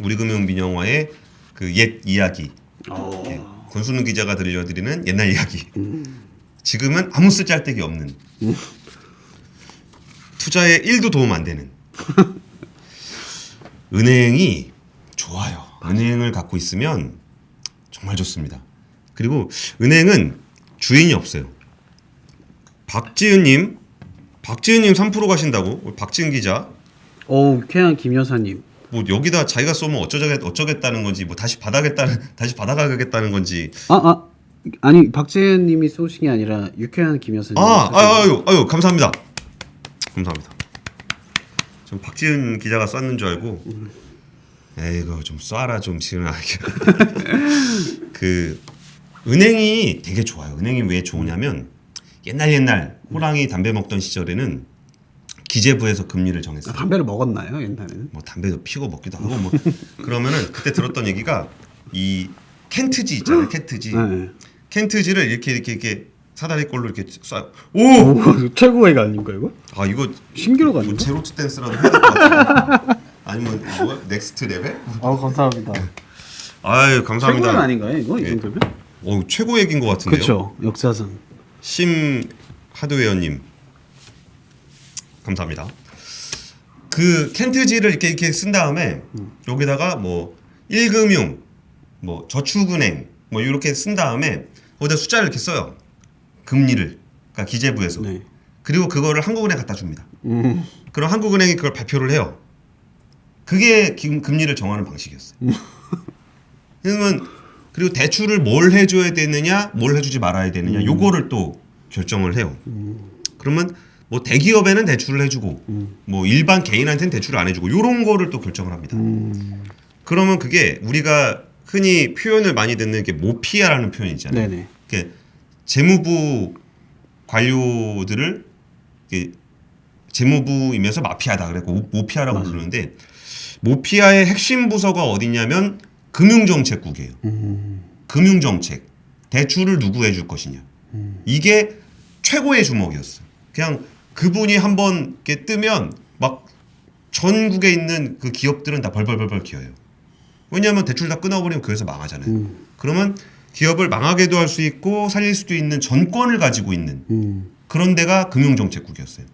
우리금융민영화의 그 옛 이야기. 예, 권순우 기자가 들려드리는 옛날 이야기. 지금은 아무 쓰잘데기 없는 투자에 1도 도움 안 되는 은행이 좋아요. 은행을 갖고 있으면 정말 좋습니다. 그리고 은행은 주인이 없어요. 박지은님 3% 가신다고? 박지은 기자. 쾌한 김 여사님. 뭐 여기다 자기가 쏘면 어쩌겠다는 건지, 뭐 다시 받아가겠다는 건지. 아니 박재현님이 쏘신 게 아니라 유쾌한 김 여사님. 아유 감사합니다. 전 박지은 기자가 쐈는 줄 알고. 에이거 좀 쏴라 좀 지은하게. 그 은행이 되게 좋아요. 은행이 왜 좋으냐면 옛날 호랑이 담배 먹던 시절에는 기재부에서 금리를 정했어요. 담배를 먹었나요 옛날에는? 뭐 담배도 피고 먹기도 하고 뭐 그러면은 그때 들었던 얘기가 이 켄트지 있잖아요. 켄트지. 네. 켄트지를 이렇게 사다리꼴로 이렇게 쏴. 오 최고의 아닌가 이거? 이거 신기록 뭐 아닌가? 제로투 댄스라도 해야 될 것 같아요. 아니면 뭐 넥스트 레벨? 감사합니다. 아유 감사합니다. 최고는 아닌가요 이거 이 예. 정도면? 최고 얘기인 것 같은데요. 그렇죠 역사상. 심 하드웨어님 감사합니다. 그 켄트지를 이렇게 쓴 다음에 여기다가 뭐 1금융, 뭐 저축은행 뭐 이렇게 쓴 다음에 거기다 숫자를 이렇게 써요. 금리를. 그러니까 기재부에서. 네. 그리고 그거를 한국은행에 갖다 줍니다. 그럼 한국은행이 그걸 발표를 해요. 그게 금리를 정하는 방식이었어요. 그러면 그리고 대출을 뭘 해줘야 되느냐, 뭘 해주지 말아야 되느냐, 요거를 또 결정을 해요. 그러면 뭐 대기업에는 대출을 해주고, 뭐 일반 개인한테는 대출을 안 해주고, 요런 거를 또 결정을 합니다. 그러면 그게 우리가 흔히 표현을 많이 듣는 게 모피아라는 표현이 있잖아요. 네네. 이게 재무부 관료들을 이게 재무부이면서 마피아다 그래고 모피아라고 맞아요. 부르는데, 모피아의 핵심 부서가 어디냐면 금융정책국이에요. 금융정책, 대출을 누구 해줄 것이냐. 이게 최고의 주먹이었어요. 그냥 그분이 한번 이렇게 뜨면 막 전국에 있는 그 기업들은 다 벌벌벌 기어요. 왜냐하면 대출 다 끊어버리면 그 회사 망하잖아요. 그러면 기업을 망하게도 할 수 있고 살릴 수도 있는 전권을 가지고 있는 그런 데가 금융정책국이었어요.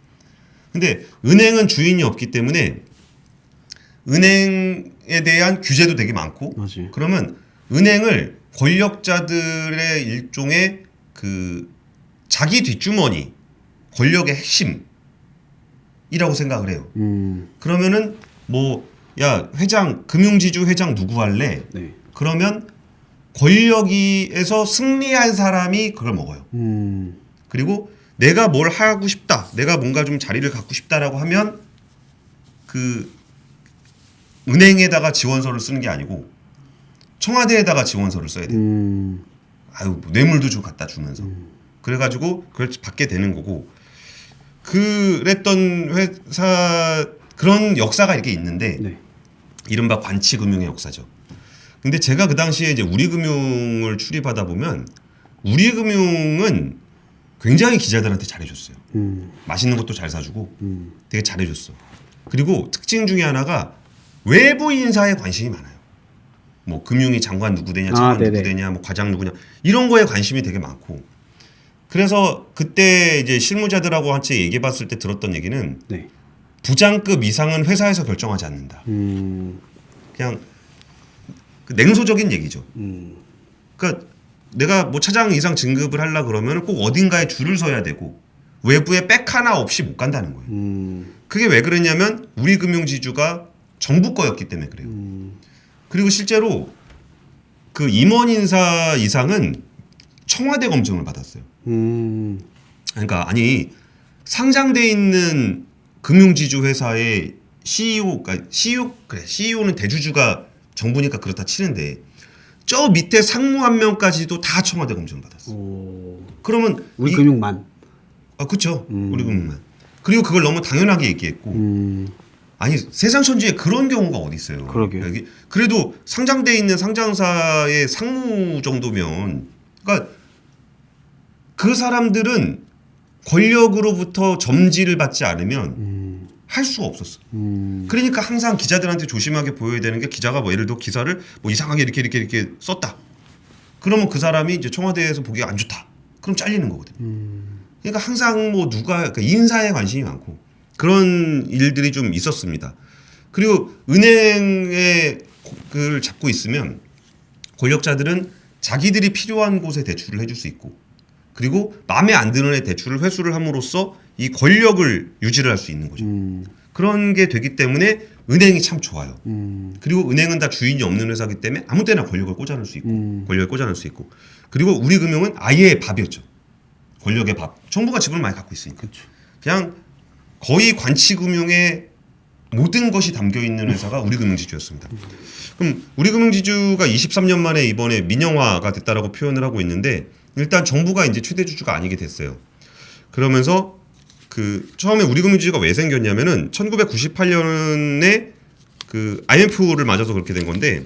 근데 은행은 주인이 없기 때문에 은행에 대한 규제도 되게 많고, 맞아요. 그러면 은행을 권력자들의 일종의 그 자기 뒷주머니, 권력의 핵심이라고 생각을 해요. 그러면은 뭐 야 회장, 금융지주 회장 누구 할래? 네. 그러면 권력에서 승리한 사람이 그걸 먹어요. 그리고 내가 뭘 하고 싶다, 내가 뭔가 좀 자리를 갖고 싶다라고 하면 그 은행에다가 지원서를 쓰는 게 아니고 청와대에다가 지원서를 써야 돼요. 뭐 뇌물도 좀 갖다 주면서. 그래가지고 그걸 받게 되는 거고, 그랬던 회사 그런 역사가 이렇게 있는데, 네. 이른바 관치금융의 역사죠. 근데 제가 그 당시에 이제 우리금융을 출입하다 보면 우리금융은 굉장히 기자들한테 잘해줬어요. 맛있는 것도 잘 사주고 되게 잘해줬어. 그리고 특징 중에 하나가 외부 인사에 관심이 많아요. 뭐 금융위 장관 누구 되냐, 차관 누구 되냐, 뭐 과장 누구냐, 이런 거에 관심이 되게 많고. 그래서 그때 이제 실무자들하고 같이 얘기해봤을 때 들었던 얘기는, 네. 부장급 이상은 회사에서 결정하지 않는다. 그냥 그 냉소적인 얘기죠. 그러니까 내가 뭐 차장 이상 진급을 하려 그러면 꼭 어딘가에 줄을 서야 되고 외부에 백 하나 없이 못 간다는 거예요. 그게 왜 그랬냐면 우리금융지주가 정부 거였기 때문에 그래요. 그리고 실제로 그 임원 인사 이상은 청와대 검증을 받았어요. 그러니까 아니 상장돼 있는 금융지주 회사의 CEO, 그러니까 CEO는 대주주가 정부니까 그렇다 치는데 저 밑에 상무 한 명까지도 다 청와대 검증을 받았어. 그러면 우리 금융만. 그렇죠. 우리 금융만. 그리고 그걸 너무 당연하게 얘기했고, 아니 세상 천지에 그런 경우가 어디 있어요. 그러게요. 그래도 상장돼 있는 상장사의 상무 정도면, 그러니까 그 사람들은 권력으로부터 점지를 받지 않으면 할 수가 없었어. 그러니까 항상 기자들한테 조심하게 보여야 되는 게 기자가 뭐 예를 들어 기사를 뭐 이상하게 이렇게 썼다. 그러면 그 사람이 이제 청와대에서 보기가 안 좋다. 그럼 잘리는 거거든. 그러니까 항상 뭐 누가 그러니까 인사에 관심이 많고 그런 일들이 좀 있었습니다. 그리고 은행에 그걸 잡고 있으면 권력자들은 자기들이 필요한 곳에 대출을 해줄 수 있고 그리고 마음에 안 드는 애 대출을 회수를 함으로써 이 권력을 유지를 할 수 있는 거죠. 그런 게 되기 때문에 은행이 참 좋아요. 그리고 은행은 다 주인이 없는 회사이기 때문에 아무 때나 권력을 꽂아놓을 수 있고 권력을 꽂아놓을 수 있고 그리고 우리금융은 아예 밥이었죠. 권력의 밥. 정부가 지분을 많이 갖고 있으니까. 그렇죠. 그냥 거의 관치금융의 모든 것이 담겨 있는 회사가 우리금융지주였습니다. 그럼 우리금융지주가 23년 만에 이번에 민영화가 됐다라고 표현을 하고 있는데 일단 정부가 이제 최대 주주가 아니게 됐어요. 그러면서 그 처음에 우리금융지주가 왜 생겼냐면은 1998년에 그 IMF를 맞아서 그렇게 된 건데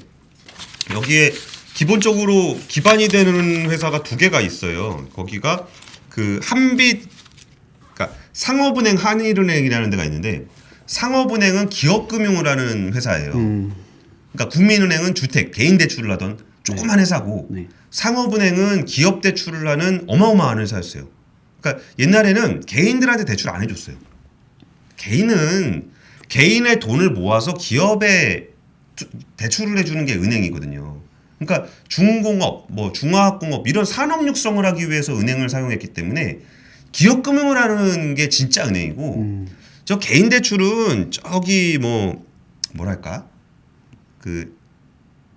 여기에 기본적으로 기반이 되는 회사가 두 개가 있어요. 거기가 그 한빛 그러니까 상업은행 한일은행이라는 데가 있는데 상업은행은 기업금융을 하는 회사예요. 그러니까 국민은행은 주택 개인 대출을 하던 조그만 회사고 네. 상업은행은 기업 대출을 하는 어마어마한 회사였어요. 그러니까 옛날에는 개인들한테 대출 안 해줬어요. 개인은 개인의 돈을 모아서 기업에 대출을 해주는 게 은행이거든요. 그러니까 중공업, 뭐 중화학공업 이런 산업 육성을 하기 위해서 은행을 사용했기 때문에 기업 금융을 하는 게 진짜 은행이고 저 개인 대출은 저기 뭐 뭐랄까 그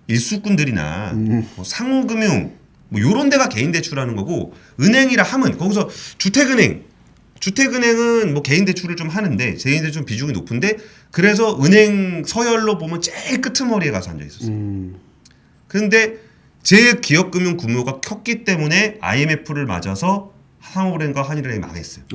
일수꾼들이나 뭐 상호금융 뭐 요런 데가 개인 대출하는 거고 은행이라 하면 거기서 주택은행은 뭐 개인 대출을 좀 하는데 개인 대출 좀 비중이 높은데 그래서 은행 서열로 보면 제일 끄트머리에 가서 앉아 있었어요. 그런데 제 기업금융 규모가 컸기 때문에 IMF를 맞아서 상업은행과 한일은행이 망했어요.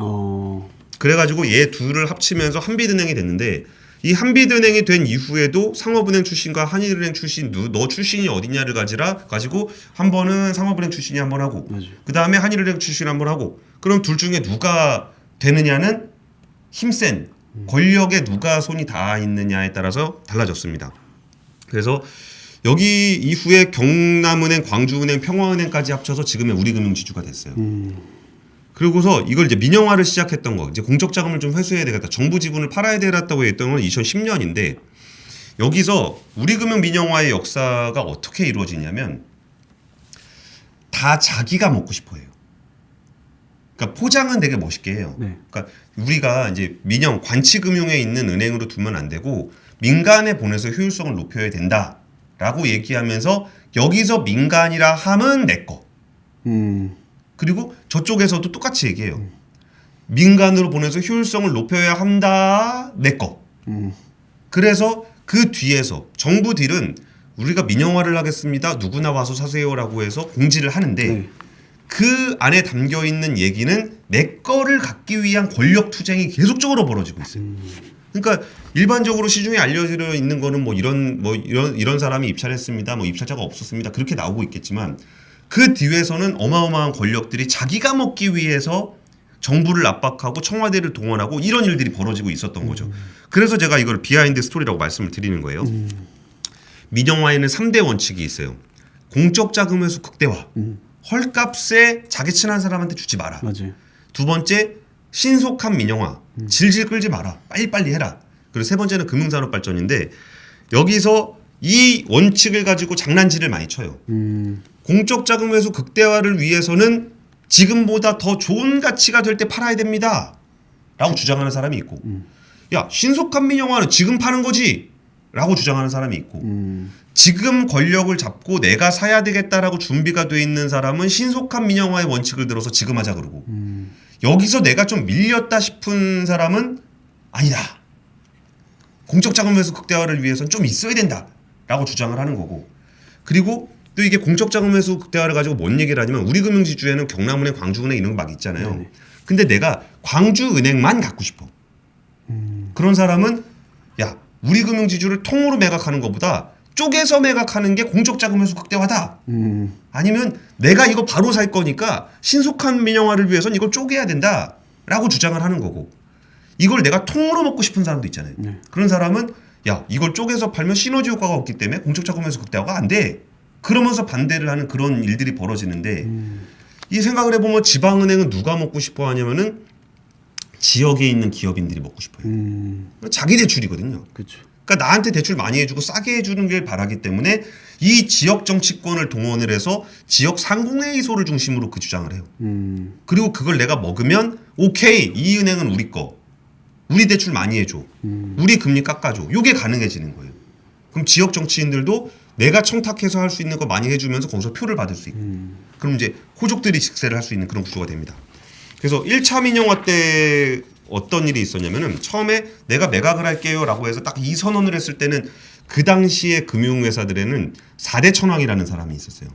그래가지고 얘 둘을 합치면서 한빛은행이 됐는데 이 한빛은행이 된 이후에도 상업은행 출신과 한일은행 출신 너 출신이 어디냐를 가지고 한 번은 상업은행 출신이 한 번 하고 그 다음에 한일은행 출신이 한 번 하고 그럼 둘 중에 누가 되느냐는 힘센 권력에 누가 손이 닿아 있느냐에 따라서 달라졌습니다. 그래서 여기 이후에 경남은행, 광주은행, 평화은행까지 합쳐서 지금의 우리금융지주가 됐어요. 그리고서 이걸 이제 민영화를 시작했던 거, 이제 공적 자금을 좀 회수해야 되겠다, 정부 지분을 팔아야 되겠다고 했던 건 2010년인데 여기서 우리금융 민영화의 역사가 어떻게 이루어지냐면 다 자기가 먹고 싶어해요. 그러니까 포장은 되게 멋있게 해요. 네. 그러니까 우리가 이제 민영 관치금융에 있는 은행으로 두면 안 되고 민간에 보내서 효율성을 높여야 된다라고 얘기하면서 여기서 민간이라 함은 내 거. 그리고 저쪽에서도 똑같이 얘기해요. 민간으로 보내서 효율성을 높여야 한다 내 거. 그래서 그 뒤에서 정부 딜은 우리가 민영화를 하겠습니다. 누구나 와서 사세요라고 해서 공지를 하는데 네. 그 안에 담겨 있는 얘기는 내 거를 갖기 위한 권력 투쟁이 계속적으로 벌어지고 있어요. 그러니까 일반적으로 시중에 알려져 있는 거는 뭐 이런 사람이 입찰했습니다. 뭐 입찰자가 없었습니다. 그렇게 나오고 있겠지만 그 뒤에서는 어마어마한 권력들이 자기가 먹기 위해서 정부를 압박하고 청와대를 동원하고 이런 일들이 벌어지고 있었던 거죠. 그래서 제가 이걸 비하인드 스토리라고 말씀을 드리는 거예요. 민영화에는 3대 원칙이 있어요. 공적 자금 회수 극대화. 헐값에 자기 친한 사람한테 주지 마라. 맞아요. 두 번째 신속한 민영화. 질질 끌지 마라. 빨리빨리 해라. 그리고 세 번째는 금융산업 발전인데 여기서 이 원칙을 가지고 장난질을 많이 쳐요. 공적 자금 회수 극대화를 위해서는 지금보다 더 좋은 가치가 될 때 팔아야 됩니다. 라고 주장하는 사람이 있고 야 신속한 민영화는 지금 파는 거지. 라고 주장하는 사람이 있고 지금 권력을 잡고 내가 사야 되겠다라고 준비가 돼 있는 사람은 신속한 민영화의 원칙을 들어서 지금 하자 그러고 여기서 내가 좀 밀렸다 싶은 사람은 아니다. 공적 자금 회수 극대화를 위해서는 좀 있어야 된다. 라고 주장을 하는 거고 그리고 또 이게 공적 자금 회수 극대화를 가지고 뭔 얘기를 하냐면 우리금융지주에는 경남은행, 광주은행 이런 거 막 있잖아요. 네네. 근데 내가 광주은행만 갖고 싶어. 그런 사람은 야 우리금융지주를 통으로 매각하는 것보다 쪼개서 매각하는 게 공적 자금 회수 극대화다. 아니면 내가 이거 바로 살 거니까 신속한 민영화를 위해서는 이걸 쪼개야 된다. 라고 주장을 하는 거고 이걸 내가 통으로 먹고 싶은 사람도 있잖아요. 그런 사람은 야 이걸 쪼개서 팔면 시너지 효과가 없기 때문에 공적자금에서 극대화가 안 돼. 그러면서 반대를 하는 그런 일들이 벌어지는데 이 생각을 해보면 지방은행은 누가 먹고 싶어 하냐면은 지역에 있는 기업인들이 먹고 싶어요. 자기 대출이거든요. 그렇죠. 그러니까 나한테 대출 많이 해주고 싸게 해주는 게 바라기 때문에 이 지역 정치권을 동원을 해서 지역 상공회의소를 중심으로 그 주장을 해요. 그리고 그걸 내가 먹으면 오케이 이 은행은 우리 거, 우리 대출 많이 해줘, 우리 금리 깎아줘. 이게 가능해지는 거예요. 그럼 지역 정치인들도 내가 청탁해서 할 수 있는 거 많이 해주면서 거기서 표를 받을 수 있고, 그럼 이제 호족들이 직세를 할 수 있는 그런 구조가 됩니다. 그래서 1차 민영화 때 어떤 일이 있었냐면은 처음에 내가 매각을 할게요라고 해서 딱 이 선언을 했을 때는 그 당시에 금융회사들에는 4대 천왕이라는 사람이 있었어요.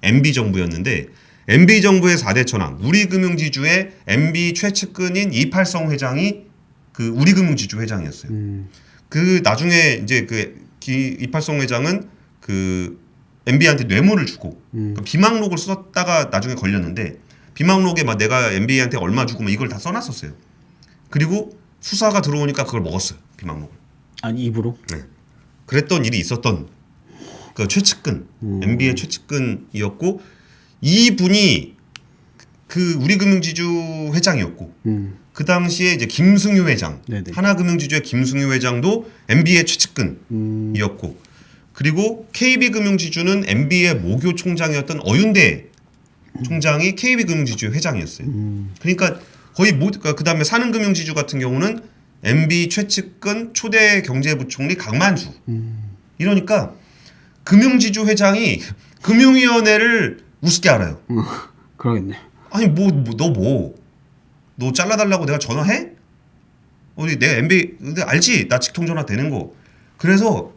MB 정부였는데 MB 정부의 4대 천왕, 우리금융지주의 MB 최측근인 이팔성 회장이 그 우리금융지주 회장이었어요. 그 나중에 이제 그 이팔성 회장은 그 MB한테 뇌물을 주고 그 비망록을 썼다가 나중에 걸렸는데 비망록에 막 내가 MB한테 얼마 주고 막 이걸 다 써놨었어요. 그리고 수사가 들어오니까 그걸 먹었어요. 비망록을. 아니 입으로? 네. 그랬던 일이 있었던 그 최측근, MB의 최측근이었고 이분이 그 우리금융지주 회장이었고 그 당시에 이제 김승유 회장, 네네. 하나금융지주의 김승유 회장도 MB의 최측근이었고 그리고 KB금융지주는 MB의 모교 총장이었던 어윤대 총장이 KB금융지주의 회장이었어요. 그러니까 거의 그 다음에 산은금융지주 같은 경우는 MB 최측근 초대 경제부총리 강만수. 이러니까 금융지주 회장이 금융위원회를 우습게 알아요. 그러겠네. 아니 너 잘라달라고 내가 전화해? 어디 내가 MB 근데 알지? 나 직통 전화 되는 거. 그래서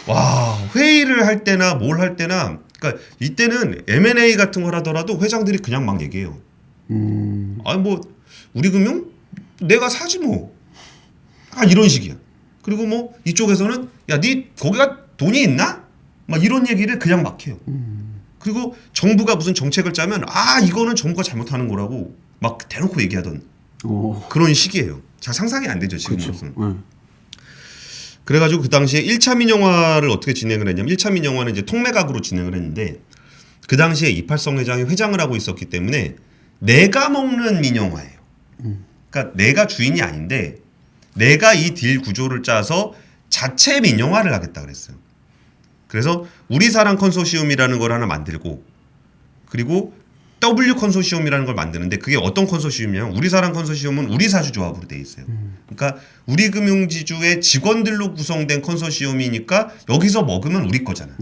와 회의를 할 때나 뭘 할 때나 그러니까 이때는 M&A 같은 걸 하더라도 회장들이 그냥 막 얘기해요. 아니 뭐 우리 금융 내가 사지 뭐. 아 이런 식이야. 그리고 뭐 이쪽에서는 야 니 거기가 돈이 있나? 막 이런 얘기를 그냥 막 해요. 그리고 정부가 무슨 정책을 짜면 아 이거는 정부가 잘못하는 거라고 막 대놓고 얘기하던 그런 시기예요. 잘 상상이 안 되죠 지금으로서는. 그래가지고 그 당시에 1차 민영화를 어떻게 진행을 했냐면 1차 민영화는 이제 통매각으로 진행을 했는데 그 당시에 이팔성 회장이 회장을 하고 있었기 때문에 내가 먹는 민영화예요. 그러니까 내가 주인이 아닌데 내가 이 딜 구조를 짜서 자체 민영화를 하겠다 그랬어요. 그래서 우리사랑 컨소시엄이라는 걸 하나 만들고 그리고 W 컨소시엄이라는 걸 만드는데 그게 어떤 컨소시엄이냐면 우리사랑 컨소시엄은 우리사주조합으로 돼 있어요. 그러니까 우리금융지주의 직원들로 구성된 컨소시엄이니까 여기서 먹으면 우리 거잖아.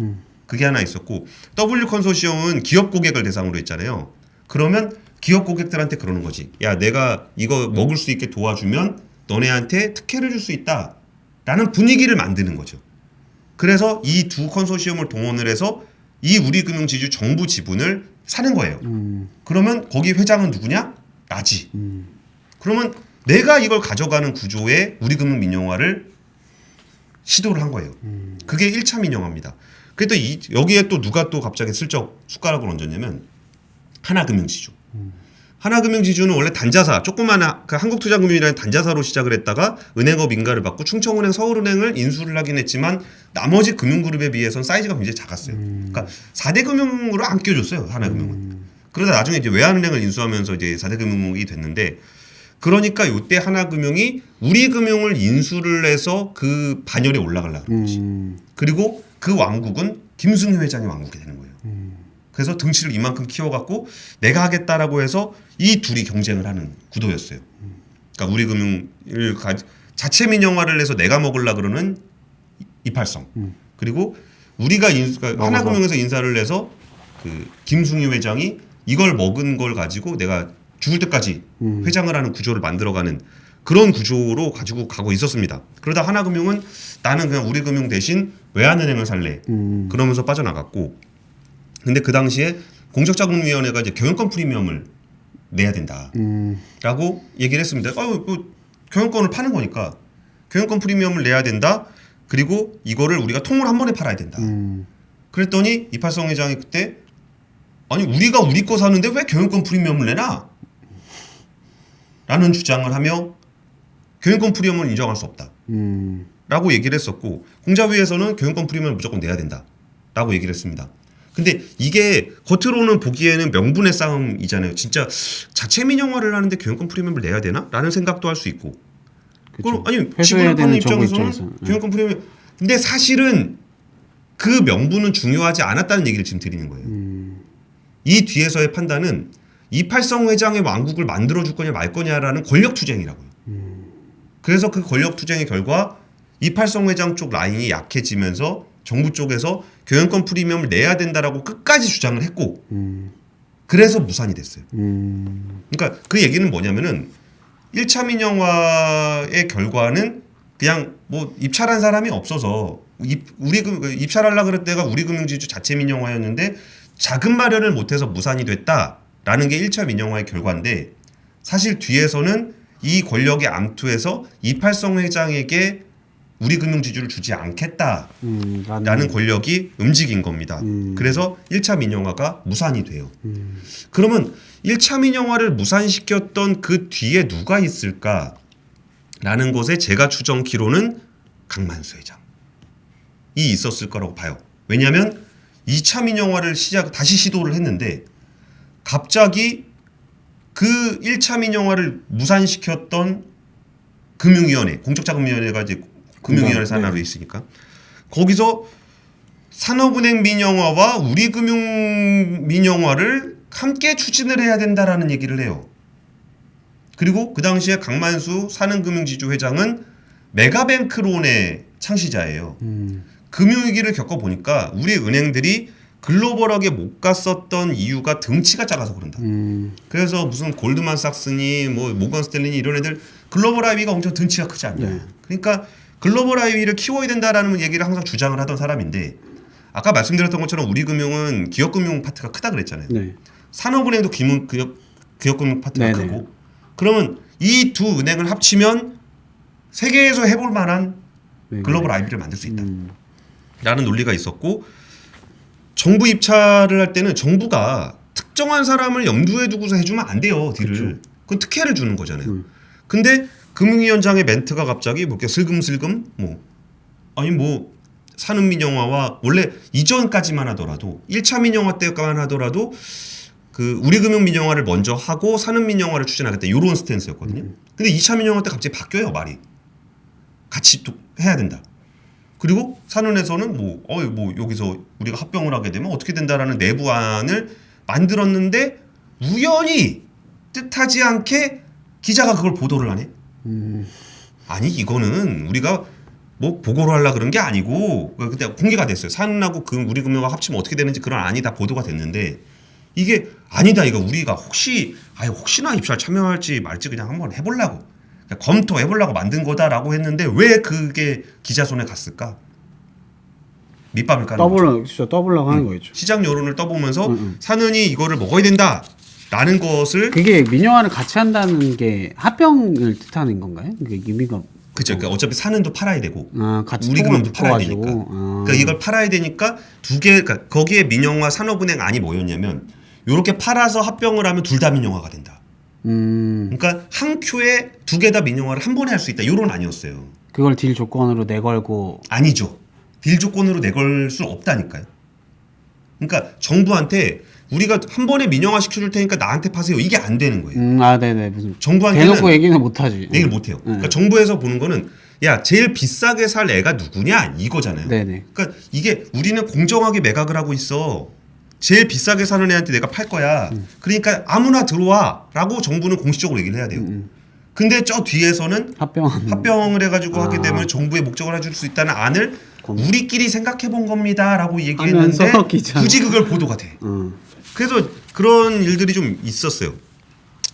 그게 하나 있었고 W 컨소시엄은 기업 고객을 대상으로 했잖아요. 그러면 기업 고객들한테 그러는 거지. 야 내가 이거 먹을 수 있게 도와주면 너네한테 특혜를 줄 수 있다라는 분위기를 만드는 거죠. 그래서 이 두 컨소시엄을 동원을 해서 이 우리금융지주 정부 지분을 사는 거예요. 그러면 거기 회장은 누구냐? 나지. 그러면 내가 이걸 가져가는 구조의 우리금융 민영화를 시도를 한 거예요. 그게 1차 민영화입니다. 그래도 여기에 또 누가 또 갑자기 슬쩍 숟가락을 얹었냐면 하나금융지주. 하나금융지주는 원래 단자사, 조그마한 그 한국투자금융이라는 단자사로 시작을 했다가 은행업 인가를 받고 충청은행, 서울은행을 인수를 하긴 했지만 나머지 금융그룹에 비해서는 사이즈가 굉장히 작았어요. 그러니까 4대 금융으로 안 껴줬어요, 하나금융은. 그러다 나중에 이제 외환은행을 인수하면서 이제 4대 금융이 됐는데 그러니까 이때 하나금융이 우리금융을 인수를 해서 그 반열에 올라가려고 그런 거지. 그리고 그 왕국은 김승희 회장이 왕국이 되는 거예요. 그래서 등치를 이만큼 키워갖고 내가 하겠다라고 해서 이 둘이 경쟁을 하는 구도였어요. 그러니까 우리금융을 자체 민영화를 해서 내가 먹으려고 그러는 이팔성. 그리고 우리가 그러니까 하나금융에서 인사를 해서 그 김승희 회장이 이걸 먹은 걸 가지고 내가 죽을 때까지 회장을 하는 구조를 만들어가는 그런 구조로 가지고 가고 있었습니다. 그러다 하나금융은 나는 그냥 우리금융 대신 외환은행을 살래. 그러면서 빠져나갔고 근데 그 당시에 공적자금위원회가 이제 경영권 프리미엄을 내야 된다라고 얘기를 했습니다. 뭐 경영권을 파는 거니까 경영권 프리미엄을 내야 된다. 그리고 이거를 우리가 통으로 한 번에 팔아야 된다. 그랬더니 이팔성 회장이 그때 아니 우리가 우리 거 사는데 왜 경영권 프리미엄을 내나? 라는 주장을 하며 경영권 프리미엄을 인정할 수 없다. 라고 얘기를 했었고 공자위에서는 경영권 프리미엄을 무조건 내야 된다. 라고 얘기를 했습니다. 근데 이게 겉으로는 보기에는 명분의 싸움이잖아요. 진짜 자체 민영화를 하는데 경영권 프리미엄을 내야 되나? 라는 생각도 할 수 있고. 그럼 아니 회수해야 지분을 파는 되는 정부 입장에서는 입장에서. 경영권 프리미엄. 근데 사실은 그 명분은 중요하지 않았다는 얘기를 지금 드리는 거예요. 이 뒤에서의 판단은 이팔성 회장의 왕국을 만들어줄 거냐 말 거냐라는 권력 투쟁이라고요. 그래서 그 권력 투쟁의 결과 이팔성 회장 쪽 라인이 약해지면서 정부 쪽에서 경영권 프리미엄을 내야 된다라고 끝까지 주장을 했고 그래서 무산이 됐어요. 그러니까 그 얘기는 뭐냐면은 1차 민영화의 결과는 그냥 뭐 입찰한 사람이 없어서 입찰하려고 그럴 때가 우리금융지주 자체 민영화였는데 자금 마련을 못해서 무산이 됐다라는 게 1차 민영화의 결과인데 사실 뒤에서는 이 권력의 암투에서 이팔성 회장에게 우리금융지주를 주지 않겠다라는 권력이 움직인 겁니다. 그래서 1차 민영화가 무산이 돼요. 그러면 1차 민영화를 무산시켰던 그 뒤에 누가 있을까라는 것에 제가 추정키로는 강만수 회장이 있었을 거라고 봐요. 왜냐하면 2차 민영화를 다시 시도를 했는데 갑자기 그 1차 민영화를 무산시켰던 금융위원회, 공적자금위원회가 이제 금융위원회 산하로 있으니까 거기서 산업은행 민영화와 우리금융 민영화를 함께 추진을 해야 된다라는 얘기를 해요. 그리고 그 당시에 강만수 산은금융지주 회장은 메가뱅크론의 창시자예요. 금융위기를 겪어보니까 우리 은행들이 글로벌하게 못 갔었던 이유가 덩치가 작아서 그런다. 그래서 무슨 골드만삭스니 뭐 모건 스탠리니 이런 애들 글로벌 IB가 엄청 덩치가 크지 않냐. 네. 그러니까 글로벌 IB를 키워야 된다라는 얘기를 항상 주장을 하던 사람인데 아까 말씀드렸던 것처럼 우리금융은 기업금융 파트가 크다 그랬잖아요. 네. 산업은행도 기업금융 파트가 네네. 크고 그러면 이 두 은행을 합치면 세계에서 해볼 만한 글로벌 IB를 만들 수 있다. 라는 논리가 있었고 정부 입찰을 할 때는 정부가 특정한 사람을 염두에 두고서 해주면 안 돼요. 딜을. 그건 특혜를 주는 거잖아요. 근데 금융위원장의 멘트가 갑자기 뭐 이렇게 슬금슬금 산업민영화와 원래 이전까지만 하더라도 1차 민영화 때까만 하더라도 그 우리금융 민영화를 먼저 하고 산업민영화를 추진하겠다 이런 스탠스였거든요. 근데 2차 민영화 때 갑자기 바뀌어요 말이. 같이 또 해야 된다. 그리고 산은에서는 여기서 우리가 합병을 하게 되면 어떻게 된다라는 내부안을 만들었는데 우연히 뜻하지 않게 기자가 그걸 보도를 하네. 아니 이거는 우리가 뭐 보고를 하려 그런 게 아니고 그때 공개가 됐어요. 산하고 우리금융과 합치면 어떻게 되는지 그런 안이 다 보도가 됐는데 이게 아니다. 이거 우리가 혹시나 입찰 참여할지 말지 그냥 한번 해보려고 검토해보려고 만든 거다라고 했는데 왜 그게 기자 손에 갔을까? 밑밥을 까는 거죠. 진짜 떠보려고 하는 거겠죠. 시장 여론을 떠보면서 산은이 이거를 먹어야 된다라는 것을 그게 민영화를 같이 한다는 게 합병을 뜻하는 건가요? 그게 의미가 그죠. 그러니까 어차피 산은도 팔아야 되고 같이 우리금융도 팔아야 묶어가지고. 되니까. 그러니까 이걸 팔아야 되니까 그러니까 거기에 민영화 산업은행 안이 뭐였냐면 이렇게 팔아서 합병을 하면 둘 다 민영화가 된다. 그러니까 한 큐에 두 개 다 민영화를 한 번에 할 수 있다. 이런 아니었어요. 그걸 딜 조건으로 내걸고. 아니죠. 딜 조건으로 내걸 수 없다니까요. 그러니까 정부한테 우리가 한 번에 민영화 시켜줄 테니까 나한테 파세요. 이게 안 되는 거예요. 네네. 무슨 정부한테는 대놓고 얘기는 못하지. 얘기를 못해요. 그러니까 정부에서 보는 거는 야 제일 비싸게 살 애가 누구냐 이거잖아요. 네네. 그러니까 이게 우리는 공정하게 매각을 하고 있어. 제일 비싸게 사는 애한테 내가 팔 거야. 그러니까 아무나 들어와라고 정부는 공식적으로 얘기를 해야 돼요. 근데 저 뒤에서는 합병을 해가지고 하게 되면 정부의 목적을 해줄 수 있다는 안을 우리끼리 생각해 본 겁니다라고 얘기했는데 굳이 그걸 보도가 돼. 그래서 그런 일들이 좀 있었어요.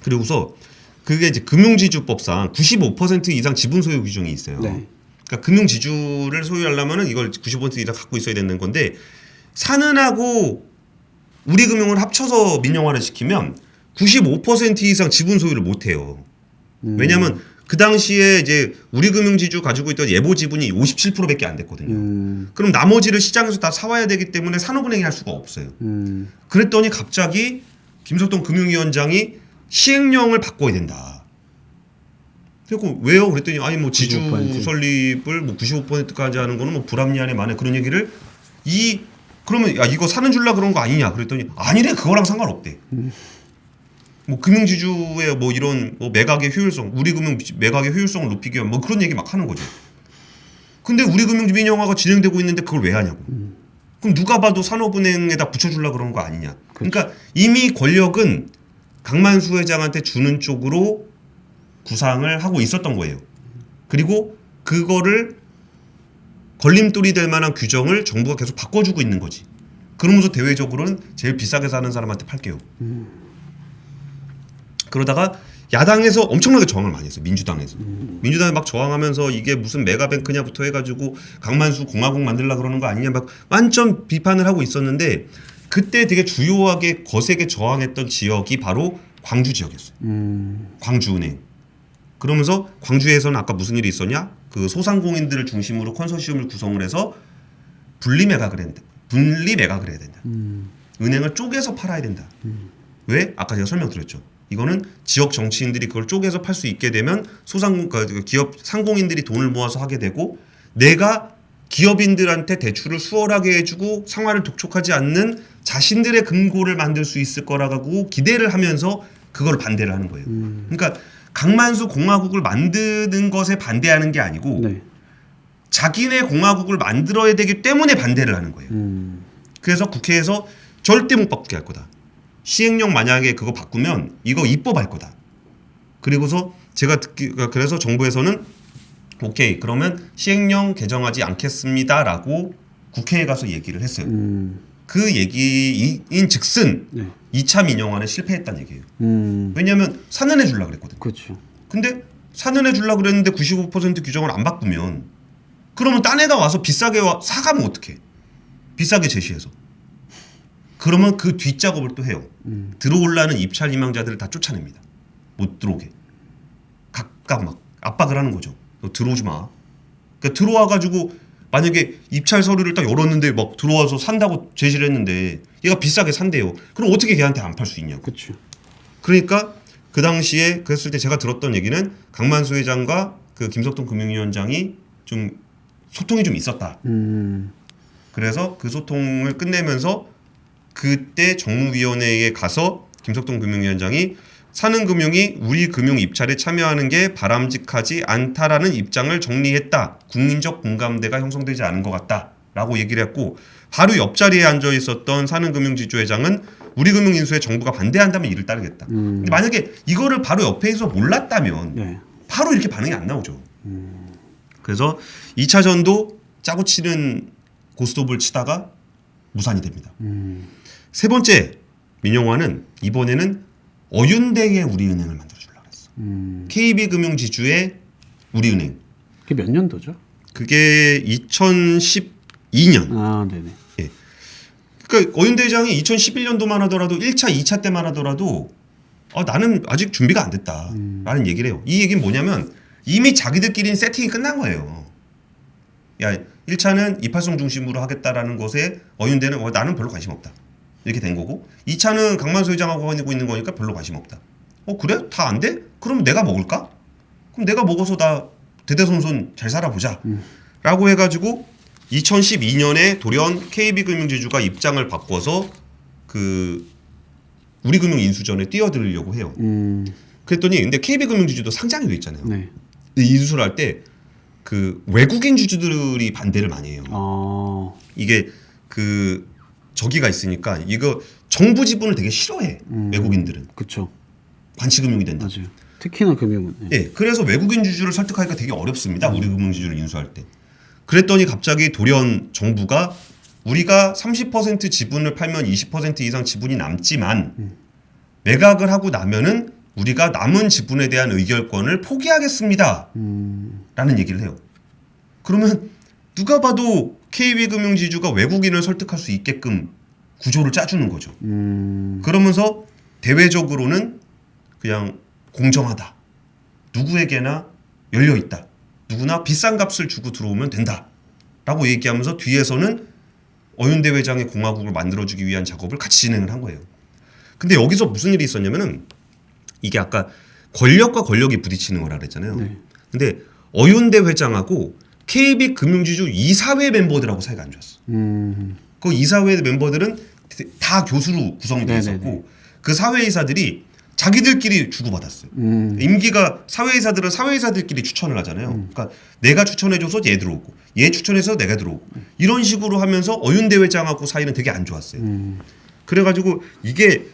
그리고서 그게 이제 금융지주법상 95% 이상 지분 소유 규정이 있어요. 네. 그러니까 금융지주를 소유하려면은 이걸 95% 이상 갖고 있어야 되는 건데 산은하고 우리금융을 합쳐서 민영화를 시키면 95% 이상 지분 소유를 못 해요. 왜냐하면 그 당시에 이제 우리금융지주 가지고 있던 예보 지분이 57%밖에 안 됐거든요. 그럼 나머지를 시장에서 다 사와야 되기 때문에 산업은행이 할 수가 없어요. 그랬더니 갑자기 김석동 금융위원장이 시행령을 바꿔야 된다. 그리고 왜요? 그랬더니 아니 뭐 지주 95%. 설립을 뭐 95%까지 하는 거는 뭐 불합리하네 만에 그런 얘기를 그러면 야 이거 사는 줄라 그런 거 아니냐 그랬더니 아니래 그거랑 상관없대. 뭐 금융지주의 뭐 이런 뭐 매각의 효율성, 우리 금융 매각의 효율성을 높이기 위한 뭐 그런 얘기 막 하는 거죠. 근데 우리 금융 민영화가 진행되고 있는데 그걸 왜 하냐고. 그럼 누가 봐도 산업은행에다 붙여주려 그런 거 아니냐. 그러니까 이미 권력은 강만수 회장한테 주는 쪽으로 구상을 하고 있었던 거예요. 그리고 그거를 걸림돌이 될 만한 규정을 정부가 계속 바꿔주고 있는 거지. 그러면서 대외적으로는 제일 비싸게 사는 사람한테 팔게요. 그러다가 야당에서 엄청나게 저항을 많이 했어요. 민주당에서. 민주당이 막 저항하면서 이게 무슨 메가뱅크냐부터 해가지고 강만수 공화국 만들라 그러는 거 아니냐 막 완전 비판을 하고 있었는데 그때 되게 주요하게 거세게 저항했던 지역이 바로 광주 지역이었어요. 광주은행. 그러면서 광주에서는 아까 무슨 일이 있었냐? 그 소상공인들을 중심으로 컨소시엄을 구성을 해서 분리 매각을 해야 된다. 은행을 쪼개서 팔아야 된다. 왜? 아까 제가 설명드렸죠. 이거는 지역 정치인들이 그걸 쪼개서 팔 수 있게 되면 기업 상공인들이 돈을 모아서 하게 되고 내가 기업인들한테 대출을 수월하게 해주고 생활을 독촉하지 않는 자신들의 금고를 만들 수 있을 거라고 기대를 하면서 그걸 반대를 하는 거예요. 그러니까 강만수 공화국을 만드는 것에 반대하는 게 아니고 네. 자기네 공화국을 만들어야 되기 때문에 반대를 하는 거예요. 그래서 국회에서 절대 못 바꾸게 할 거다. 시행령 만약에 그거 바꾸면 이거 입법할 거다. 그리고서 그래서 정부에서는 오케이 그러면 시행령 개정하지 않겠습니다라고 국회에 가서 얘기를 했어요. 그 얘기인 즉슨 네. 2차 민영화는 실패했다는 얘기예요. 왜냐하면 사는 해 주려고 그랬거든. 그렇죠. 근데 사는 해 주려고 그랬는데 95% 규정을 안 바꾸면 그러면 딴 애가 와서 비싸게 사가면 어떡해. 비싸게 제시해서. 그러면 그 뒷작업을 또 해요. 들어올라는 입찰 희망자들을 다 쫓아냅니다. 못 들어오게. 각각 막 압박을 하는 거죠. 너 들어오지 마. 그러니까 들어와가지고 만약에 입찰 서류를 딱 열었는데 막 들어와서 산다고 제시를 했는데 얘가 비싸게 산대요. 그럼 어떻게 걔한테 안 팔 수 있냐고. 그렇죠. 그러니까 그 당시에 그랬을 때 제가 들었던 얘기는 강만수 회장과 그 김석동 금융위원장이 좀 소통이 좀 있었다. 그래서 그 소통을 끝내면서 그때 정무위원회에 가서 김석동 금융위원장이 산은금융이 우리 금융 입찰에 참여하는 게 바람직하지 않다라는 입장을 정리했다. 국민적 공감대가 형성되지 않은 것 같다라고 얘기를 했고 바로 옆자리에 앉아 있었던 산은금융지주회장은 우리금융 인수에 정부가 반대한다면 이를 따르겠다. 근데 만약에 이거를 바로 옆에서 몰랐다면 네. 바로 이렇게 반응이 안 나오죠. 그래서 2차전도 짜고 치는 고스톱을 치다가 무산이 됩니다. 세 번째 민영화는 이번에는 어윤대의 우리은행을 만들어주려고 했어. KB금융지주의 우리은행. 그게 몇 년도죠? 그게 2012년. 아, 네네. 예. 그러니까 어윤대 회장이 2011년도만 하더라도 1차, 2차 때만 하더라도 나는 아직 준비가 안 됐다라는 얘기를 해요. 이 얘기는 뭐냐면 이미 자기들끼리는 세팅이 끝난 거예요. 야, 1차는 이팔성 중심으로 하겠다라는 것에 어윤대는 나는 별로 관심 없다. 이렇게 된 거고 2차는 강만수 회장하고 하고 있는 거니까 별로 관심 없다. 그래? 다 안 돼? 그럼 내가 먹을까? 그럼 내가 먹어서 나 대대손손 잘 살아보자. 라고 해가지고 2012년에 돌연 KB금융지주가 입장을 바꿔서 그 우리금융 인수전에 뛰어들려고 해요. 그랬더니 근데 KB금융지주도 상장이 돼 있잖아요. 네. 근데 인수를 할 때 그 외국인 주주들이 반대를 많이 해요. 이게 그 저기가 있으니까 이거 정부 지분을 되게 싫어해. 외국인들은. 그렇죠. 관치금융이 된다. 맞아요. 특히나 금융은. 네. 예, 그래서 외국인 주주를 설득하기가 되게 어렵습니다. 우리금융지주를 인수할 때. 그랬더니 갑자기 돌연 정부가 우리가 30% 지분을 팔면 20% 이상 지분이 남지만 매각을 하고 나면은 우리가 남은 지분에 대한 의결권을 포기하겠습니다. 라는 얘기를 해요. 그러면 누가 봐도 KB금융지주가 외국인을 설득할 수 있게끔 구조를 짜주는 거죠. 그러면서 대외적으로는 그냥 공정하다. 누구에게나 열려있다. 누구나 비싼 값을 주고 들어오면 된다. 라고 얘기하면서 뒤에서는 어윤대 회장의 공화국을 만들어주기 위한 작업을 같이 진행을 한 거예요. 근데 여기서 무슨 일이 있었냐면은 이게 아까 권력과 권력이 부딪히는 거라 그랬잖아요. 네. 근데 어윤대 회장하고 KB금융지주 이사회 멤버들하고 사이가 안 좋았어. 그 이사회 멤버들은 다 교수로 구성이 돼 있었고 네네네. 그 사회이사들이 자기들끼리 주고받았어요. 임기가 사회이사들은 사회이사들끼리 추천을 하잖아요. 그러니까 내가 추천해줘서 얘 들어오고 얘 추천해서 내가 들어오고 이런 식으로 하면서 어윤대 회장하고 사이는 되게 안 좋았어요. 그래가지고 이게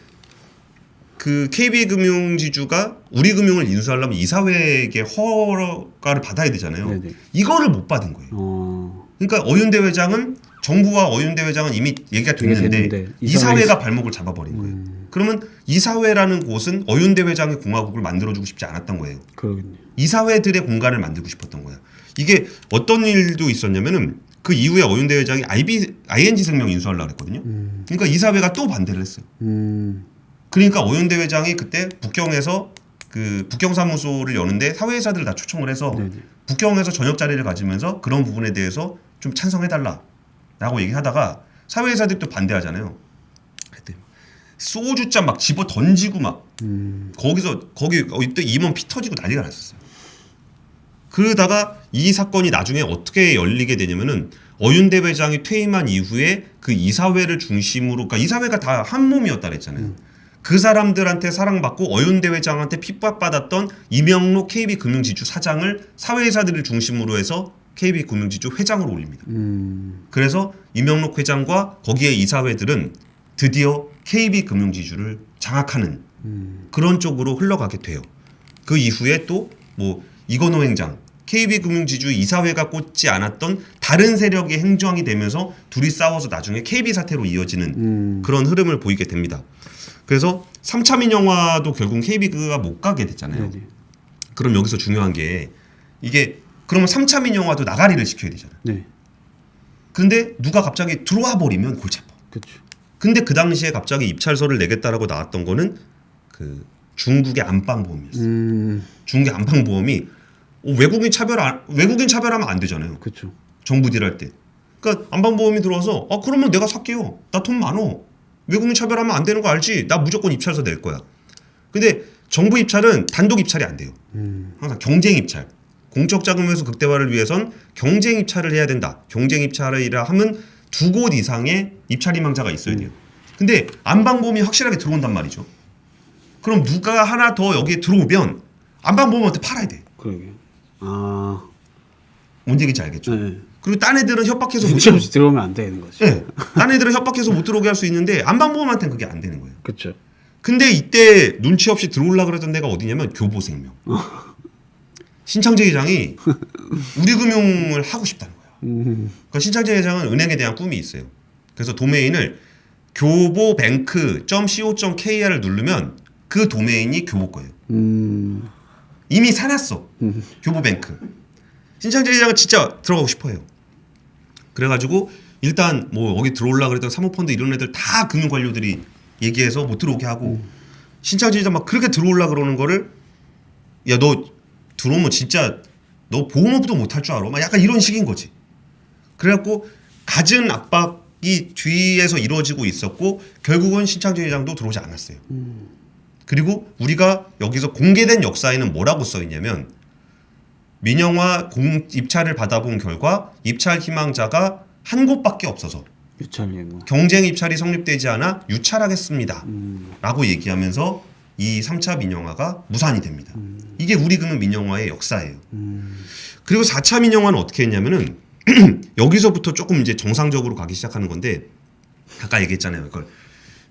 그 KB금융지주가 우리금융을 인수하려면 이사회에게 허가를 받아야 되잖아요. 네네. 이거를 못 받은 거예요. 그러니까 어윤대 회장은 정부와 어윤대 회장은 이미 얘기가 됐는데 됐는데 이사회가 발목을 잡아버린 거예요. 그러면 이사회라는 곳은 어윤대 회장의 공화국을 만들어주고 싶지 않았던 거예요. 그러겠네요. 이사회들의 공간을 만들고 싶었던 거야. 이게 어떤 일도 있었냐면은 그 이후에 어윤대 회장이 ING 생명 인수하려고 그랬거든요. 그러니까 이사회가 또 반대를 했어요. 그러니까 어윤대 회장이 그때 북경에서 그 북경사무소를 여는데 사회이사들을 다 초청을 해서 네네. 북경에서 저녁 자리를 가지면서 그런 부분에 대해서 좀 찬성해달라라고 얘기하다가 사회이사들이 또 반대하잖아요. 그때 소주잔 막 집어 던지고 막 거기 이때 임원 피 터지고 난리가 났었어요. 그러다가 이 사건이 나중에 어떻게 열리게 되냐면은 어윤대 회장이 퇴임한 이후에 그 이사회를 중심으로 그러니까 이사회가 다 한 몸이었다 그랬잖아요. 그 사람들한테 사랑받고 어윤대 회장한테 핍박받았던 이명록 KB금융지주 사장을 사회이사들을 중심으로 해서 KB금융지주 회장으로 올립니다. 그래서 이명록 회장과 거기에 이사회들은 드디어 KB금융지주를 장악하는 그런 쪽으로 흘러가게 돼요. 그 이후에 또 뭐 이건호 행장, KB금융지주 이사회가 꽂지 않았던 다른 세력의 행정이 되면서 둘이 싸워서 나중에 KB 사태로 이어지는 그런 흐름을 보이게 됩니다. 그래서 3차 민영화도 결국 KB가 못 가게 됐잖아요. 네네. 그럼 여기서 중요한 게 이게 그러면 3차 민영화도 나가리를 시켜야 되잖아요. 네. 근데 누가 갑자기 들어와 버리면 골치 아파. 그렇죠. 근데 그 당시에 갑자기 입찰서를 내겠다라고 나왔던 거는 그 중국의 안방보험이었어요. 중국의 안방보험이 외국인 차별하면 안 되잖아요. 그렇죠. 정부 딜할 때. 그러니까 안방보험이 들어와서 그러면 내가 살게요. 나 돈 많어. 외국인 차별하면 안 되는 거 알지? 나 무조건 입찰서 낼 거야. 근데 정부 입찰은 단독 입찰이 안 돼요. 항상 경쟁 입찰. 공적 자금에서 극대화를 위해선 경쟁 입찰을 해야 된다. 경쟁 입찰이라 하면 2곳 이상의 입찰 희망자가 있어야 돼요. 근데 안방보험이 확실하게 들어온단 말이죠. 그럼 누가 하나 더 여기에 들어오면 안방보험한테 팔아야 돼. 그러게요. 뭔 얘기인지 알겠죠? 네. 그리고 딴 애들은 협박해서 못 눈치 없이 들어오면 안 되는 거죠. 네. 딴 애들은 협박해서 못 들어오게 할 수 있는데 안방보험한테는 그게 안 되는 거예요. 그렇죠. 근데 이때 눈치 없이 들어오려고 그러던 데가 어디냐면 교보생명. 신창재 회장이 우리금융을 하고 싶다는 거야. 그러니까 신창재 회장은 은행에 대한 꿈이 있어요. 그래서 도메인을 교보뱅크.co.kr을 누르면 그 도메인이 교보 거예요. 이미 사놨어. 교보뱅크. 신창재 회장은 진짜 들어가고 싶어요. 그래가지고 일단 뭐 여기 들어오려고 그랬던 사모펀드 이런 애들 다 금융 관료들이 얘기해서 못 들어오게 하고 신창재 회장 막 그렇게 들어오려고 그러는 거를 야 너 들어오면 진짜 너 보험업도 못할 줄 알아. 막 약간 이런 식인 거지. 그래갖고 갖은 압박이 뒤에서 이루어지고 있었고 결국은 신창재 회장도 들어오지 않았어요. 그리고 우리가 여기서 공개된 역사에는 뭐라고 써있냐면 민영화 입찰을 받아본 결과 입찰 희망자가 한 곳밖에 없어서 유찰예 뭐. 경쟁 입찰이 성립되지 않아 유찰하겠습니다. 라고 얘기하면서 이 3차 민영화가 무산이 됩니다. 이게 우리금융 민영화의 역사예요. 그리고 4차 민영화는 어떻게 했냐면은 여기서부터 조금 이제 정상적으로 가기 시작하는 건데 아까 얘기했잖아요. 이걸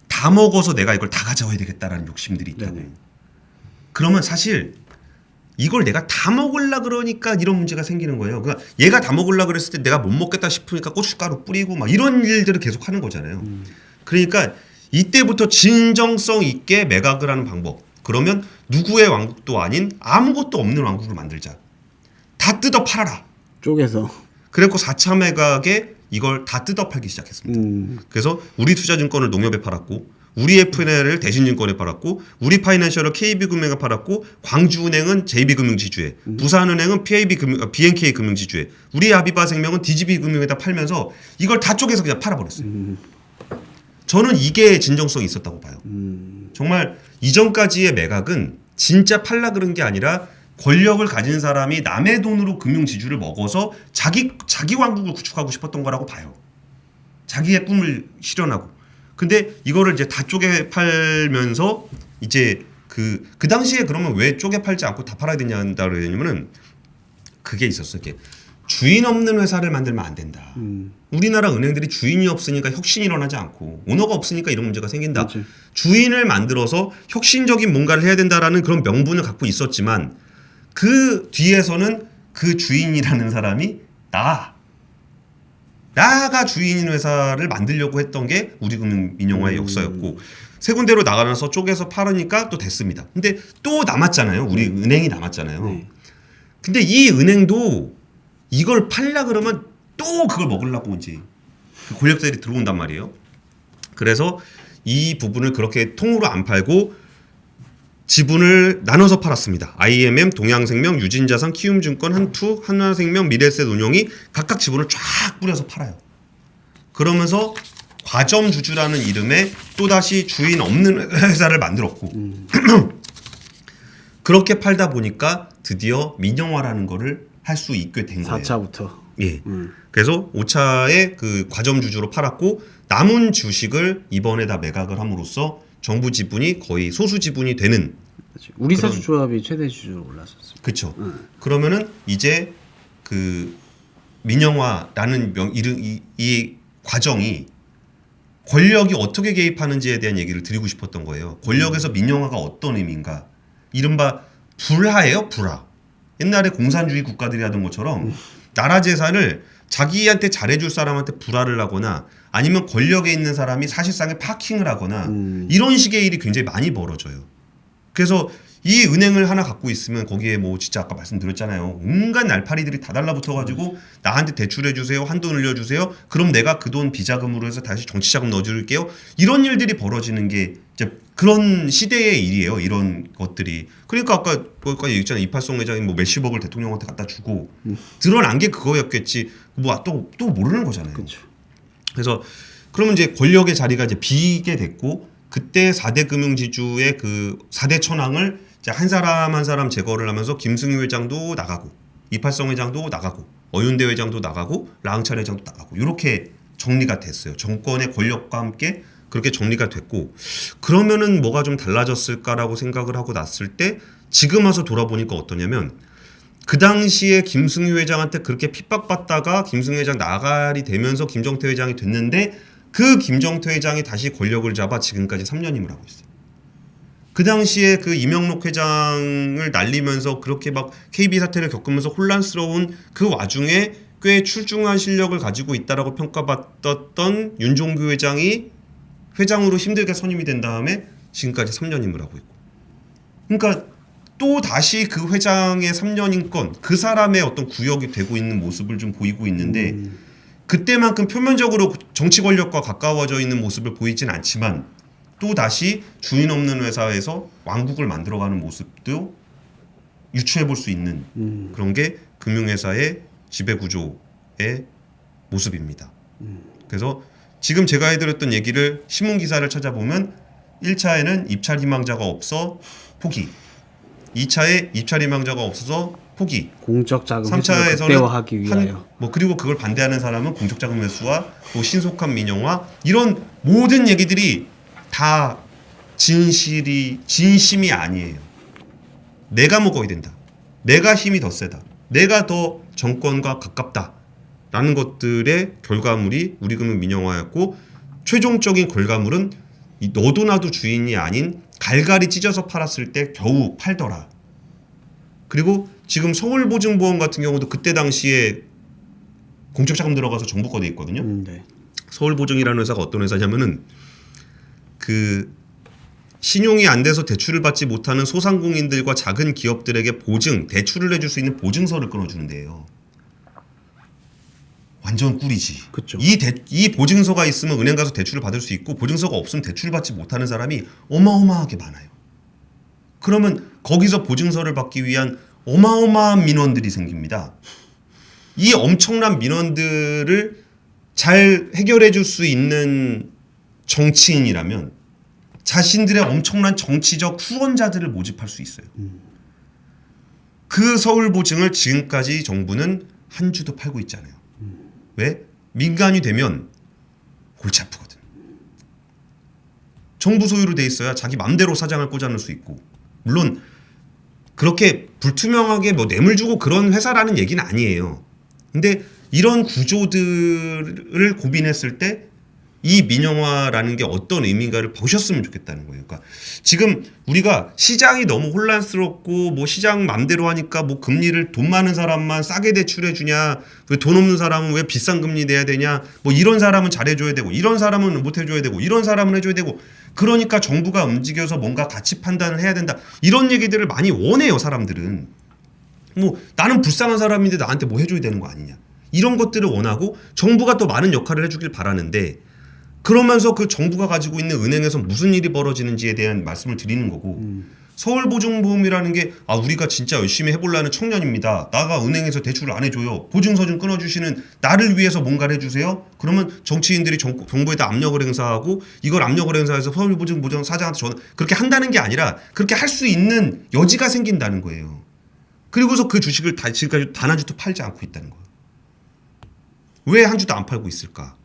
다 먹어서 내가 이걸 다 가져와야 되겠다라는 욕심들이 있다고. 네네. 그러면 사실 이걸 내가 다 먹으려 그러니까 이런 문제가 생기는 거예요. 그러니까 얘가 다 먹으려 그랬을 때 내가 못 먹겠다 싶으니까 고춧가루 뿌리고 막 이런 일들을 계속 하는 거잖아요. 그러니까 이때부터 진정성 있게 매각을 하는 방법. 그러면 누구의 왕국도 아닌 아무것도 없는 왕국을 만들자. 다 뜯어 팔아라. 쪼개서. 그래서 4차 매각에 이걸 다 뜯어 팔기 시작했습니다. 그래서 우리투자증권을 농협에 팔았고 우리 FNL을 대신증권에 팔았고 우리 파이낸셜을 KB금융에 팔았고 광주은행은 JB금융지주에 부산은행은 BNK금융지주에 우리 아비바생명은 DGB금융에다 팔면서 이걸 다 쪼개서 그냥 팔아버렸어요. 저는 이게 진정성이 있었다고 봐요. 정말 이전까지의 매각은 진짜 팔라 그런 게 아니라 권력을 가진 사람이 남의 돈으로 금융 지주를 먹어서 자기 왕국을 구축하고 싶었던 거라고 봐요. 자기의 꿈을 실현하고. 근데 이거를 이제 다 쪼개 팔면서 이제 그 당시에 그러면 왜 쪼개 팔지 않고 다 팔아야 되냐다 그러냐면은 그게 있었어요. 이렇게 주인 없는 회사를 만들면 안 된다. 우리나라 은행들이 주인이 없으니까 혁신이 일어나지 않고 오너가 없으니까 이런 문제가 생긴다. 그치. 주인을 만들어서 혁신적인 뭔가를 해야 된다라는 그런 명분을 갖고 있었지만 그 뒤에서는 그 주인이라는 사람이 나가 주인인 회사를 만들려고 했던 게 우리금융민영화의 역사였고 세 군데로 나가면서 쪼개서 팔으니까 또 됐습니다. 근데 또 남았잖아요. 우리 은행이 남았잖아요. 근데 이 은행도 이걸 팔려 그러면 또 그걸 먹으려고 이제 그 권력자들이 들어온단 말이에요. 그래서 이 부분을 그렇게 통으로 안 팔고 지분을 나눠서 팔았습니다. IMM, 동양생명, 유진자산, 키움증권, 한투, 한화생명, 미래에셋운용이 각각 지분을 쫙 뿌려서 팔아요. 그러면서 과점주주라는 이름의 또다시 주인 없는 회사를 만들었고 그렇게 팔다 보니까 드디어 민영화라는 거를 할 수 있게 된 거예요. 4차부터. 예. 그래서 5차에 그 과점주주로 팔았고 남은 주식을 이번에 다 매각을 함으로써 정부 지분이 거의 소수 지분이 되는. 우리사주조합이 최대 주주로 올랐었어요. 그렇죠. 그러면은 이제 그 민영화라는 이 과정이 권력이 어떻게 개입하는지에 대한 얘기를 드리고 싶었던 거예요. 권력에서 민영화가 어떤 의미인가? 이른바 불화예요, 불화. 옛날에 공산주의 국가들이 하던 것처럼 나라 재산을 자기한테 잘해줄 사람한테 불화를 하거나 아니면 권력에 있는 사람이 사실상의 파킹을 하거나 이런 식의 일이 굉장히 많이 벌어져요. 그래서 이 은행을 하나 갖고 있으면 거기에 뭐 진짜 아까 말씀드렸잖아요. 온갖 날파리들이 다 달라붙어가지고 나한테 대출해 주세요, 한도 늘려주세요. 그럼 내가 그 돈 비자금으로 해서 다시 정치자금 넣어줄게요. 이런 일들이 벌어지는 게 이제 그런 시대의 일이에요. 이런 것들이. 그러니까 아까 거기까지 얘기했잖아요. 이팔송 회장이 뭐 몇십억을 대통령한테 갖다 주고 드러난 게 그거였겠지. 뭐 또 모르는 거잖아요. 그렇죠. 그래서 그러면 이제 권력의 자리가 이제 비게 됐고 그때 4대 금융지주의 그 4대 천왕을 이제 한 사람 한 사람 제거를 하면서 김승희 회장도 나가고 이팔성 회장도 나가고 어윤대 회장도 나가고 라흥찬 회장도 나가고 이렇게 정리가 됐어요. 정권의 권력과 함께 그렇게 정리가 됐고 그러면은 뭐가 좀 달라졌을까라고 생각을 하고 났을 때 지금 와서 돌아보니까 어떠냐면 그 당시에 김승희 회장한테 그렇게 핍박받다가 김승희 회장 나가리 되면서 김정태 회장이 됐는데 그 김정태 회장이 다시 권력을 잡아 지금까지 3년임을 하고 있어요. 그 당시에 그 이명록 회장을 날리면서 그렇게 막 KB 사태를 겪으면서 혼란스러운 그 와중에 꽤 출중한 실력을 가지고 있다라고 평가받았던 윤종규 회장이 회장으로 힘들게 선임이 된 다음에 지금까지 3년임을 하고 있고. 그러니까 또 다시 그 회장의 3년인권 그 사람의 어떤 구역이 되고 있는 모습을 좀 보이고 있는데 그때만큼 표면적으로 정치 권력과 가까워져 있는 모습을 보이진 않지만 또 다시 주인 없는 회사에서 왕국을 만들어가는 모습도 유추해 볼 수 있는 그런 게 금융회사의 지배구조의 모습입니다. 그래서 지금 제가 해드렸던 얘기를 신문기사를 찾아보면 1차에는 입찰 희망자가 없어 포기 2차에 입찰 희망자가 없어서 포기 공적 자금 회수를 3차에서는 극대화하기 위하여 뭐 그리고 그걸 반대하는 사람은 공적 자금 회수와 또 신속한 민영화 이런 모든 얘기들이 다 진심이 아니에요. 내가 먹어야 된다. 내가 힘이 더 세다. 내가 더 정권과 가깝다라는 것들의 결과물이 우리금융 민영화였고 최종적인 결과물은 이 너도 나도 주인이 아닌 갈갈이 찢어서 팔았을 때 겨우 팔더라. 그리고 지금 서울보증보험 같은 경우도 그때 당시에 공적 자금 들어가서 정부 거 돼 있거든요. 네. 서울보증이라는 회사가 어떤 회사냐면은 그 신용이 안 돼서 대출을 받지 못하는 소상공인들과 작은 기업들에게 대출을 해줄 수 있는 보증서를 끊어주는 데예요. 완전 꿀이지. 그쵸. 이 보증서가 있으면 은행 가서 대출을 받을 수 있고 보증서가 없으면 대출을 받지 못하는 사람이 어마어마하게 많아요. 그러면 거기서 보증서를 받기 위한 어마어마한 민원들이 생깁니다. 이 엄청난 민원들을 잘 해결해 줄 수 있는 정치인이라면 자신들의 엄청난 정치적 후원자들을 모집할 수 있어요. 그 서울보증을 지금까지 정부는 한 주도 팔고 있지 않아요. 왜? 민간이 되면 골치 아프거든. 정부 소유로 돼 있어야 자기 맘대로 사장을 꽂아놓을 수 있고, 물론 그렇게 불투명하게 뭐 뇌물 주고 그런 회사라는 얘기는 아니에요. 근데 이런 구조들을 고민했을 때 이 민영화라는 게 어떤 의미인가를 보셨으면 좋겠다는 거예요. 그러니까 지금 우리가 시장이 너무 혼란스럽고 뭐 시장 맘대로 하니까 뭐 금리를 돈 많은 사람만 싸게 대출해 주냐, 왜 돈 없는 사람은 왜 비싼 금리 내야 되냐, 뭐 이런 사람은 잘해줘야 되고 이런 사람은 못 해줘야 되고 이런 사람은 해줘야 되고, 그러니까 정부가 움직여서 뭔가 가치 판단을 해야 된다, 이런 얘기들을 많이 원해요. 사람들은 뭐 나는 불쌍한 사람인데 나한테 뭐 해줘야 되는 거 아니냐, 이런 것들을 원하고 정부가 또 많은 역할을 해주길 바라는데, 그러면서 그 정부가 가지고 있는 은행에서 무슨 일이 벌어지는지에 대한 말씀을 드리는 거고, 서울보증보험이라는 게 우리가 진짜 열심히 해보려는 청년입니다. 나가 은행에서 대출을 안 해줘요. 보증서 좀 끊어주시는 나를 위해서 뭔가를 해주세요. 그러면 정치인들이 정부에다 압력을 행사하고, 이걸 압력을 행사해서 서울보증보험 사장한테 그렇게 한다는 게 아니라 그렇게 할 수 있는 여지가 생긴다는 거예요. 그리고서 그 주식을 지금까지 단 한 주도 팔지 않고 있다는 거예요. 왜 한 주도 안 팔고 있을까?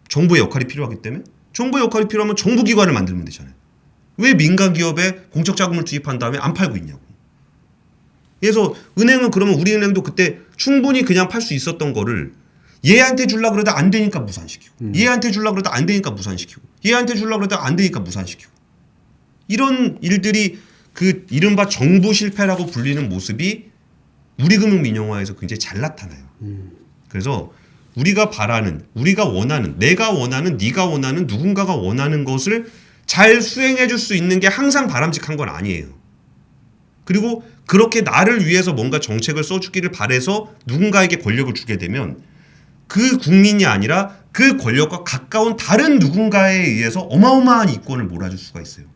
정부의 역할이 필요하기 때문에. 정부의 역할이 필요하면 정부기관을 만들면 되잖아요. 왜 민간 기업에 공적 자금을 투입한 다음에 안 팔고 있냐고. 그래서 은행은, 그러면 우리은행도 그때 충분히 그냥 팔 수 있었던 거를 얘한테 주려고 그러다 안 되니까 무산시키고, 얘한테 주려고 그러다 안 되니까 무산시키고, 얘한테 주려고 그러다 안 되니까 무산시키고, 이런 일들이 그 이른바 정부 실패라고 불리는 모습이 우리금융 민영화에서 굉장히 잘 나타나요. 그래서 우리가 바라는, 우리가 원하는, 내가 원하는, 네가 원하는, 누군가가 원하는 것을 잘 수행해 줄 수 있는 게 항상 바람직한 건 아니에요. 그리고 그렇게 나를 위해서 뭔가 정책을 써주기를 바래서 누군가에게 권력을 주게 되면 그 국민이 아니라 그 권력과 가까운 다른 누군가에 의해서 어마어마한 이권을 몰아줄 수가 있어요.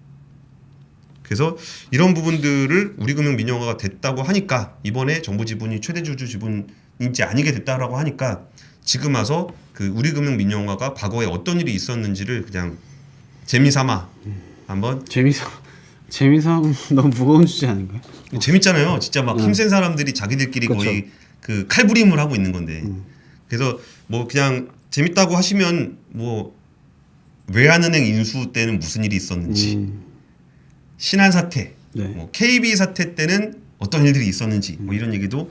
그래서 이런 부분들을 우리금융 민영화가 됐다고 하니까, 이번에 정부 지분이 최대주주 지분인지 아니게 됐다라고 하니까, 지금 와서 그 우리금융 민영화가 과거에 어떤 일이 있었는지를 그냥 재미삼아 한번. 재미삼 너무 무거운 주제 아닌가요? 재밌잖아요. 진짜 막 힘센 사람들이 자기들끼리 그쵸. 거의 그 칼부림을 하고 있는 건데. 그래서 뭐 그냥 재밌다고 하시면, 뭐 외환은행 인수 때는 무슨 일이 있었는지, 신한 사태, 네. 뭐 KB 사태 때는 어떤 일들이 있었는지, 뭐 이런 얘기도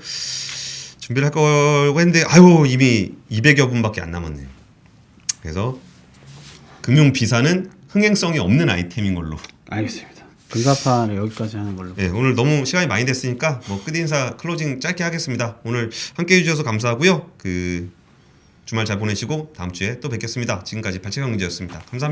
준비를 할 거고 했는데, 이미 200여 분밖에 안 남았네요. 그래서 금융 비사는 흥행성이 없는 아이템인 걸로. 알겠습니다. 금사파를 여기까지 하는 걸로. 네, 오늘 너무 시간이 많이 됐으니까 뭐 끝인사 클로징 짧게 하겠습니다. 오늘 함께 해주셔서 감사하고요. 그 주말 잘 보내시고 다음 주에 또 뵙겠습니다. 지금까지 발칙한 경제였습니다. 감사합니다.